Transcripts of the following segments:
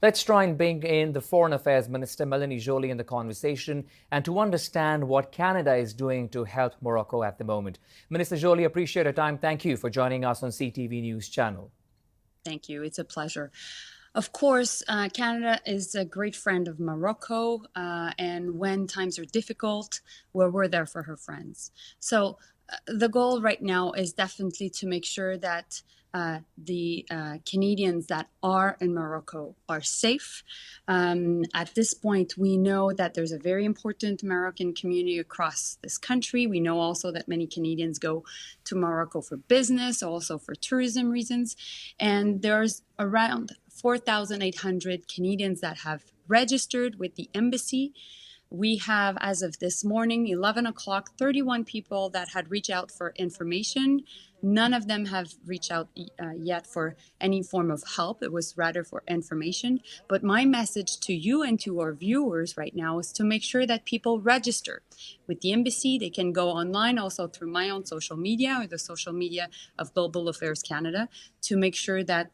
Let's try and bring in the Foreign Affairs Minister Melanie Joly in the conversation and to understand what Canada is doing to help Morocco at the moment. Minister Joly, appreciate your time. Thank you for joining us on CTV News Channel. Thank you. It's a pleasure. Of course, Canada is a great friend of Morocco, and when times are difficult, we're there for her friends. So the goal right now is definitely to make sure that the Canadians that are in Morocco are safe. At this point, we know that there's a very important Moroccan community across this country. We know also that many Canadians go to Morocco for business, also for tourism reasons. And there's around 4,800 Canadians that have registered with the embassy. We have, as of this morning, 11 o'clock, 31 people that had reached out for information. None of them have reached out yet for any form of help. It was rather for information. But my message to you and to our viewers right now is to make sure that people register with the embassy. They can go online also through my own social media or the social media of Global Affairs Canada to make sure that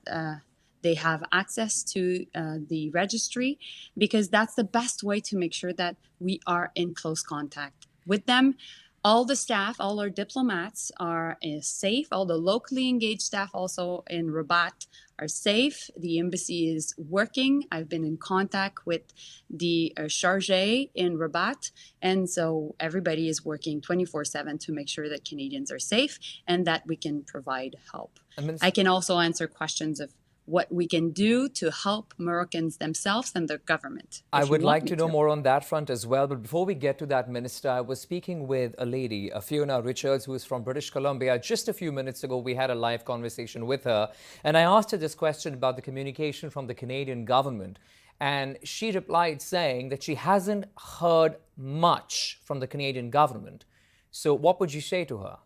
they have access to the registry, because that's the best way to make sure that we are in close contact with them. All the staff, all our diplomats are safe. All the locally engaged staff also in Rabat are safe. The embassy is working. I've been in contact with the chargé in Rabat. And so everybody is working 24/7 to make sure that Canadians are safe and that we can provide help. I can also answer questions of what we can do to help Moroccans themselves and their government. I would like to know more on that front as well. But before we get to that, Minister, I was speaking with a lady, Fiona Richards, who is from British Columbia. Just a few minutes ago, we had a live conversation with her. And I asked her this question about the communication from the Canadian government. And she replied saying that she hasn't heard much from the Canadian government. So what would you say to her?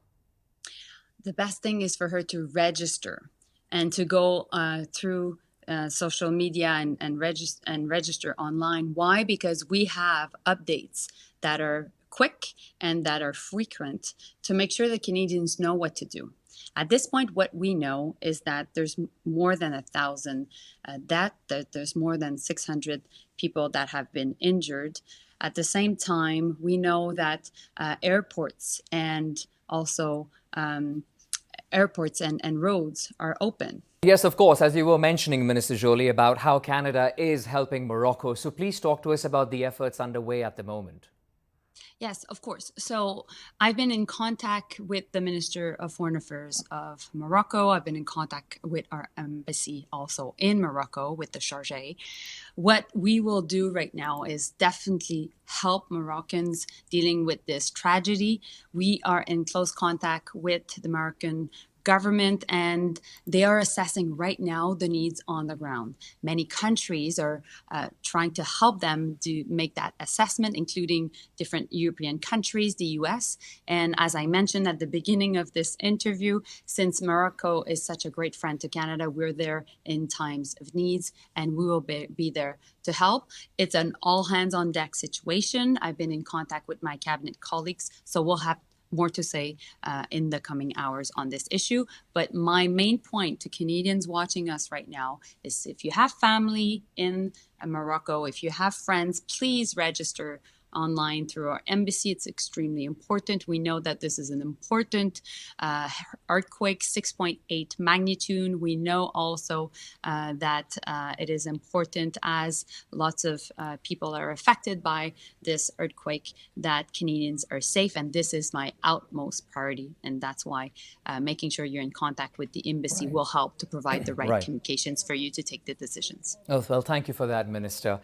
The best thing is for her to register and to go through social media and register online. Why? Because we have updates that are quick and that are frequent to make sure that Canadians know what to do. At this point, what we know is that there's more than 1,000 that there's more than 600 people that have been injured. At the same time, we know that airports and also airports and roads are open. Yes, of course, as you were mentioning, Minister Joly, about how Canada is helping Morocco. So please talk to us about the efforts underway at the moment. Yes, of course. So I've been in contact with the Minister of Foreign Affairs of Morocco. I've been in contact with our embassy also in Morocco with the chargé. What we will do right now is definitely help Moroccans dealing with this tragedy. We are in close contact with the Moroccan government, and they are assessing right now the needs on the ground. Many countries are trying to help them to make that assessment, including different European countries, the US. And as I mentioned at the beginning of this interview, since Morocco is such a great friend to Canada, we're there in times of needs, and we will be there to help. It's an all hands on deck situation. I've been in contact with my cabinet colleagues, so we'll have more to say in the coming hours on this issue. But my main point to Canadians watching us right now is if you have family in Morocco, if you have friends, please register online through our embassy. It's extremely important. We know that this is an important earthquake, 6.8 magnitude. We know also that it is important, as lots of people are affected by this earthquake, that Canadians are safe. And this is my utmost priority. And that's why making sure you're in contact with the embassy will help to provide the right communications for you to take the decisions. Oh, well, thank you for that, Minister.